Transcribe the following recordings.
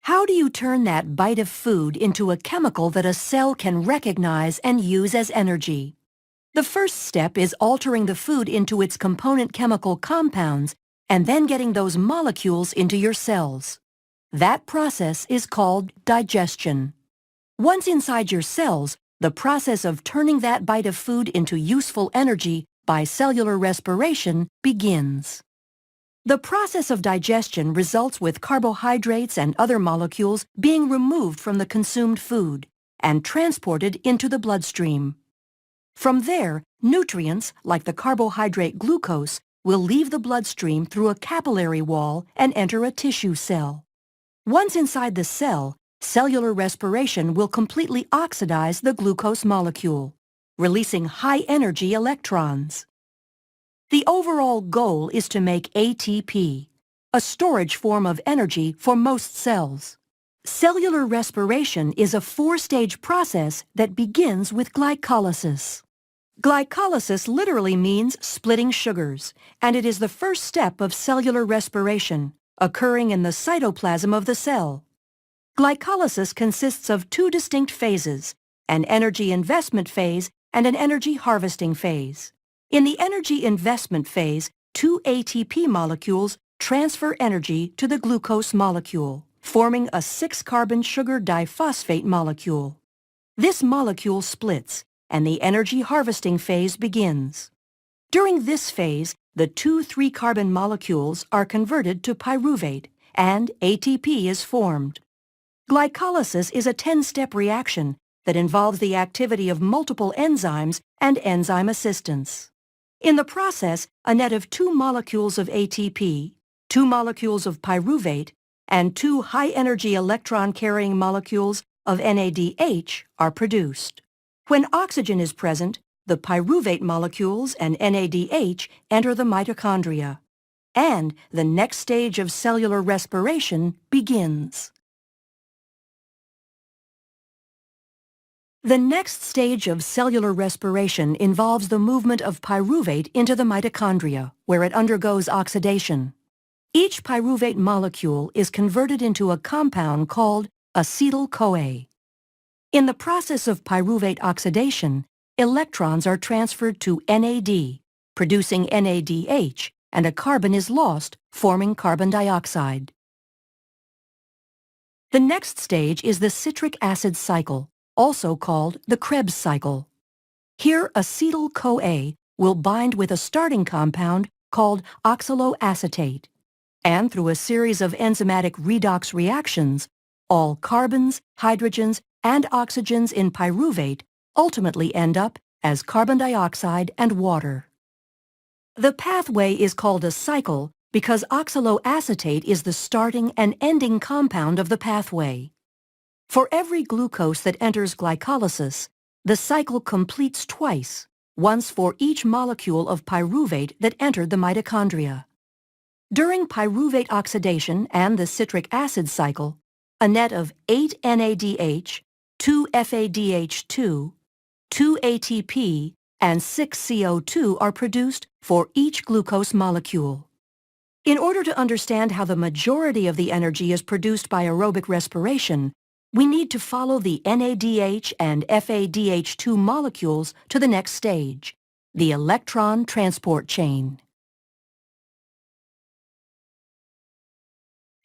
How do you turn that bite of food into a chemical that a cell can recognize and use as energy? The first step is altering the food into its component chemical compounds and then getting those molecules into your cells. That process is called digestion. Once inside your cells, the process of turning that bite of food into useful energy by cellular respiration begins. The process of digestion results with carbohydrates and other molecules being removed from the consumed food and transported into the bloodstream. From there, nutrients, like the carbohydrate glucose, will leave the bloodstream through a capillary wall and enter a tissue cell. Once inside the cell, cellular respiration will completely oxidize the glucose molecule, releasing high-energy electrons. The overall goal is to make ATP, a storage form of energy for most cells. Cellular respiration is a four-stage process that begins with glycolysis. Glycolysis literally means splitting sugars, and it is the first step of cellular respiration, occurring in the cytoplasm of the cell. Glycolysis consists of two distinct phases, an energy investment phase and an energy harvesting phase. In the energy investment phase, two ATP molecules transfer energy to the glucose molecule, forming a 6-carbon sugar diphosphate molecule. This molecule splits, and the energy harvesting phase begins. During this phase, the two 3-carbon molecules are converted to pyruvate, and ATP is formed. Glycolysis is a 10-step reaction that involves the activity of multiple enzymes and enzyme assistance. In the process, a net of 2 molecules of ATP, 2 molecules of pyruvate, and 2 high-energy electron-carrying molecules of NADH are produced. When oxygen is present, the pyruvate molecules and NADH enter the mitochondria, and the next stage of cellular respiration begins. The next stage of cellular respiration involves the movement of pyruvate into the mitochondria, where it undergoes oxidation. Each pyruvate molecule is converted into a compound called acetyl-CoA. In the process of pyruvate oxidation, electrons are transferred to NAD, producing NADH, and a carbon is lost, forming carbon dioxide. The next stage is the citric acid cycle, also called the Krebs cycle. Here, acetyl-CoA will bind with a starting compound called oxaloacetate, and through a series of enzymatic redox reactions, all carbons, hydrogens, and oxygens in pyruvate ultimately end up as carbon dioxide and water. The pathway is called a cycle because oxaloacetate is the starting and ending compound of the pathway. For every glucose that enters glycolysis, the cycle completes twice, once for each molecule of pyruvate that entered the mitochondria. During pyruvate oxidation and the citric acid cycle, a net of 8 NADH, 2 FADH2, 2 ATP, and 6 CO2 are produced for each glucose molecule. In order to understand how the majority of the energy is produced by aerobic respiration, we need to follow the NADH and FADH2 molecules to the next stage, the electron transport chain.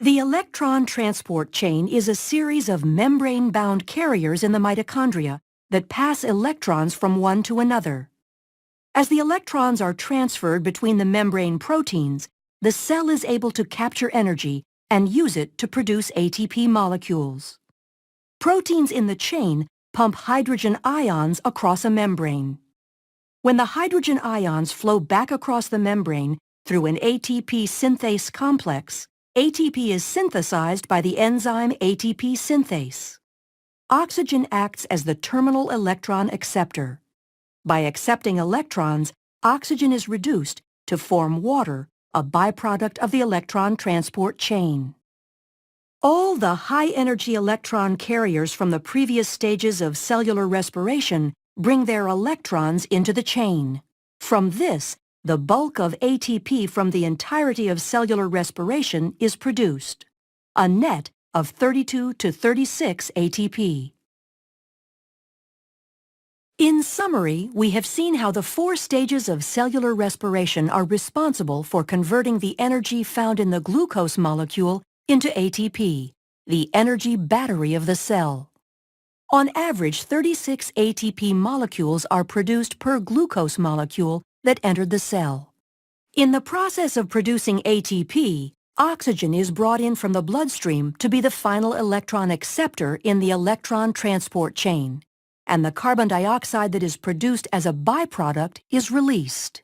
The electron transport chain is a series of membrane-bound carriers in the mitochondria that pass electrons from one to another. As the electrons are transferred between the membrane proteins, the cell is able to capture energy and use it to produce ATP molecules. Proteins in the chain pump hydrogen ions across a membrane. When the hydrogen ions flow back across the membrane through an ATP synthase complex, ATP is synthesized by the enzyme ATP synthase. Oxygen acts as the terminal electron acceptor. By accepting electrons, oxygen is reduced to form water, a byproduct of the electron transport chain. All the high-energy electron carriers from the previous stages of cellular respiration bring their electrons into the chain. From this, the bulk of ATP from the entirety of cellular respiration is produced. A net of 32 to 36 ATP. In summary, we have seen how the 4 stages of cellular respiration are responsible for converting the energy found in the glucose molecule into ATP, the energy battery of the cell. On average, 36 ATP molecules are produced per glucose molecule that entered the cell. In the process of producing ATP, oxygen is brought in from the bloodstream to be the final electron acceptor in the electron transport chain, and the carbon dioxide that is produced as a byproduct is released.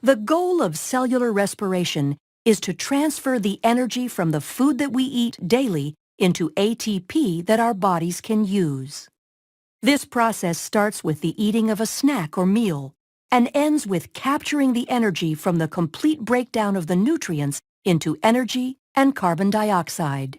The goal of cellular respiration is to transfer the energy from the food that we eat daily into ATP that our bodies can use. This process starts with the eating of a snack or meal and ends with capturing the energy from the complete breakdown of the nutrients into energy and carbon dioxide.